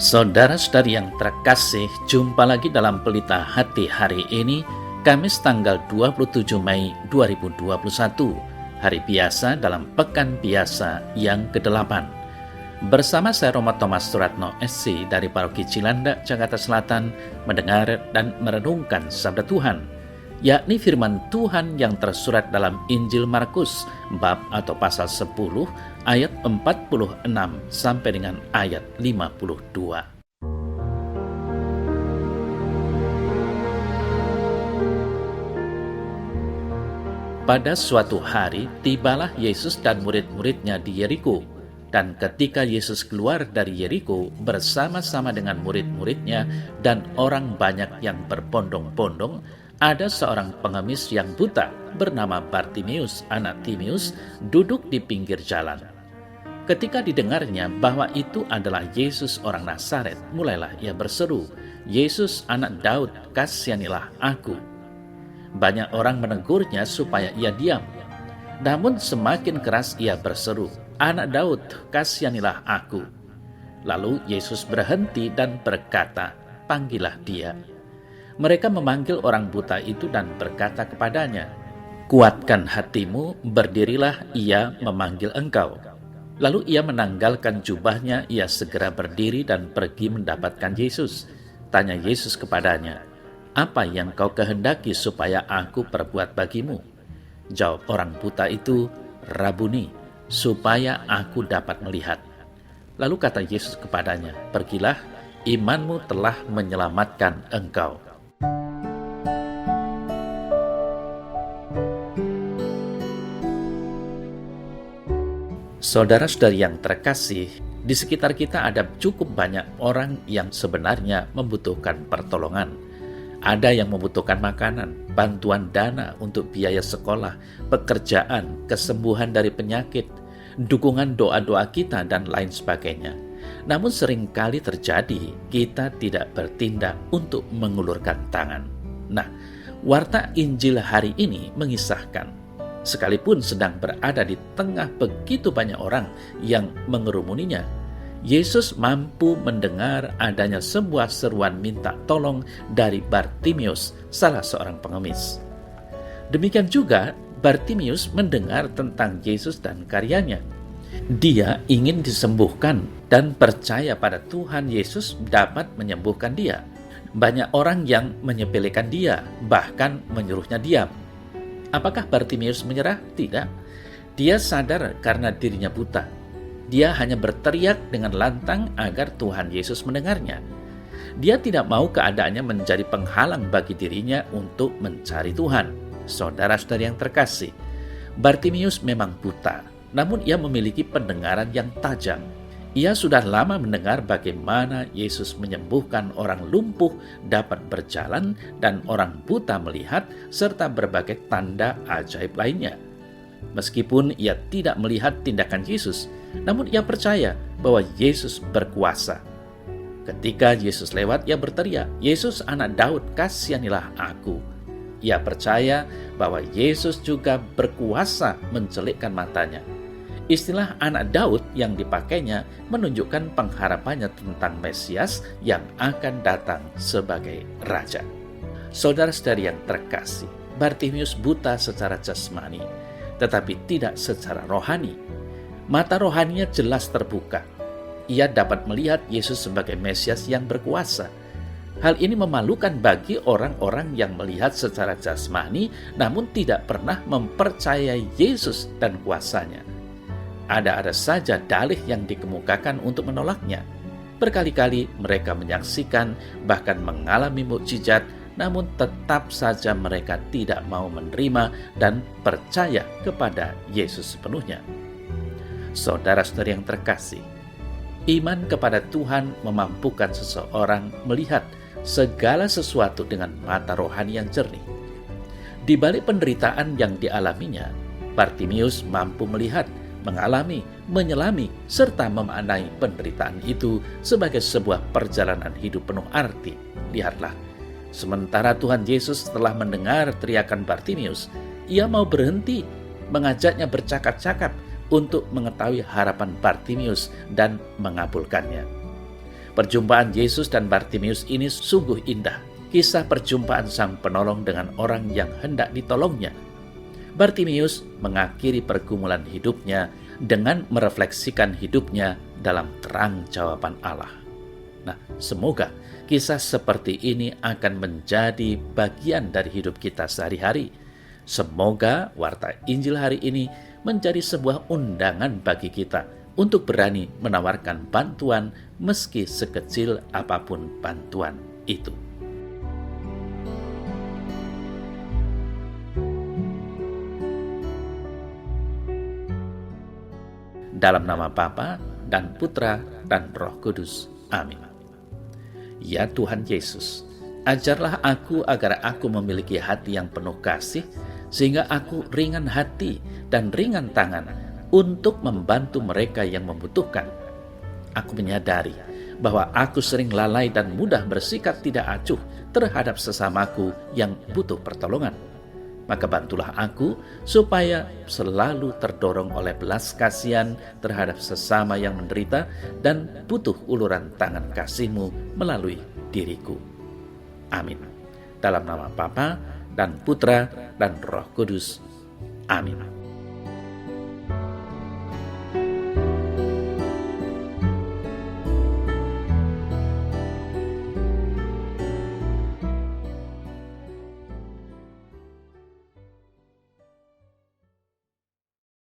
Saudara-saudari yang terkasih, jumpa lagi dalam Pelita Hati hari ini, Kamis tanggal 27 Mei 2021, hari biasa dalam Pekan Biasa yang ke-8. Bersama saya Romo Thomas Suratno SC dari Paroki Cilandak, Jakarta Selatan, mendengar dan merenungkan Sabda Tuhan, yakni firman Tuhan yang tersurat dalam Injil Markus, bab atau pasal 10, ayat 46 sampai dengan ayat 52. Pada suatu hari, tibalah Yesus dan murid-muridnya di Yeriko. Dan ketika Yesus keluar dari Yeriko bersama-sama dengan murid-muridnya dan orang banyak yang berbondong-bondong, ada seorang pengemis yang buta bernama Bartimeus, anak Timeus, duduk di pinggir jalan. Ketika didengarnya bahwa itu adalah Yesus orang Nazaret, mulailah ia berseru, "Yesus anak Daud, kasihanilah aku." Banyak orang menegurnya supaya ia diam. Namun semakin keras ia berseru, "Anak Daud, kasihanilah aku." Lalu Yesus berhenti dan berkata, "Panggillah dia." Mereka memanggil orang buta itu dan berkata kepadanya, "Kuatkan hatimu, berdirilah, ia memanggil engkau." Lalu ia menanggalkan jubahnya, ia segera berdiri dan pergi mendapatkan Yesus. Tanya Yesus kepadanya, "Apa yang kau kehendaki supaya aku perbuat bagimu?" Jawab orang buta itu, "Rabuni, supaya aku dapat melihat." Lalu kata Yesus kepadanya, "Pergilah, imanmu telah menyelamatkan engkau." Saudara-saudari yang terkasih, di sekitar kita ada cukup banyak orang yang sebenarnya membutuhkan pertolongan. Ada yang membutuhkan makanan, bantuan dana untuk biaya sekolah, pekerjaan, kesembuhan dari penyakit, dukungan doa-doa kita, dan lain sebagainya. Namun seringkali terjadi kita tidak bertindak untuk mengulurkan tangan. Nah, warta Injil hari ini mengisahkan, sekalipun sedang berada di tengah begitu banyak orang yang mengerumuninya, Yesus mampu mendengar adanya sebuah seruan minta tolong dari Bartimeus, salah seorang pengemis. Demikian juga Bartimeus mendengar tentang Yesus dan karyanya. Dia ingin disembuhkan dan percaya pada Tuhan Yesus dapat menyembuhkan dia. Banyak orang yang menyepelekan dia, bahkan menyuruhnya diam. Apakah Bartimeus menyerah? Tidak. Dia sadar karena dirinya buta. Dia hanya berteriak dengan lantang agar Tuhan Yesus mendengarnya. Dia tidak mau keadaannya menjadi penghalang bagi dirinya untuk mencari Tuhan. Saudara-saudari yang terkasih, Bartimeus memang buta, namun ia memiliki pendengaran yang tajam. Ia sudah lama mendengar bagaimana Yesus menyembuhkan orang lumpuh dapat berjalan dan orang buta melihat, serta berbagai tanda ajaib lainnya. Meskipun ia tidak melihat tindakan Yesus, namun ia percaya bahwa Yesus berkuasa. Ketika Yesus lewat, ia berteriak, "Yesus anak Daud, kasihanilah aku." Ia percaya bahwa Yesus juga berkuasa mencelikkan matanya. Istilah anak Daud yang dipakainya menunjukkan pengharapannya tentang Mesias yang akan datang sebagai Raja. Saudara-saudari yang terkasih, Bartimeus buta secara jasmani, tetapi tidak secara rohani. Mata rohaninya jelas terbuka. Ia dapat melihat Yesus sebagai Mesias yang berkuasa. Hal ini memalukan bagi orang-orang yang melihat secara jasmani, namun tidak pernah mempercayai Yesus dan kuasanya. Ada saja dalih yang dikemukakan untuk menolaknya. Berkali-kali mereka menyaksikan, bahkan mengalami mukjizat, namun tetap saja mereka tidak mau menerima dan percaya kepada Yesus sepenuhnya. Saudara-saudari yang terkasih, iman kepada Tuhan memampukan seseorang melihat segala sesuatu dengan mata rohani yang jernih. Di balik penderitaan yang dialaminya, Bartimeus mampu melihat, mengalami, menyelami, serta memaknai penderitaan itu sebagai sebuah perjalanan hidup penuh arti. Lihatlah, sementara Tuhan Yesus setelah mendengar teriakan Bartimeus, ia mau berhenti, mengajaknya bercakap-cakap untuk mengetahui harapan Bartimeus dan mengabulkannya. Perjumpaan Yesus dan Bartimius ini sungguh indah. Kisah perjumpaan Sang Penolong dengan orang yang hendak ditolongnya. Bartimius mengakhiri pergumulan hidupnya dengan merefleksikan hidupnya dalam terang jawaban Allah. Nah, semoga kisah seperti ini akan menjadi bagian dari hidup kita sehari-hari. Semoga Warta Injil hari ini menjadi sebuah undangan bagi kita untuk berani menawarkan bantuan meski sekecil apapun bantuan itu. Dalam nama Bapa dan Putra dan Roh Kudus. Amin. Ya Tuhan Yesus, ajarlah aku agar aku memiliki hati yang penuh kasih, sehingga aku ringan hati dan ringan tangan untuk membantu mereka yang membutuhkan. Aku menyadari bahwa aku sering lalai dan mudah bersikap tidak acuh terhadap sesamaku yang butuh pertolongan. Maka bantulah aku supaya selalu terdorong oleh belas kasihan terhadap sesama yang menderita dan butuh uluran tangan kasih-Mu melalui diriku. Amin. Dalam nama Bapa dan Putra dan Roh Kudus. Amin.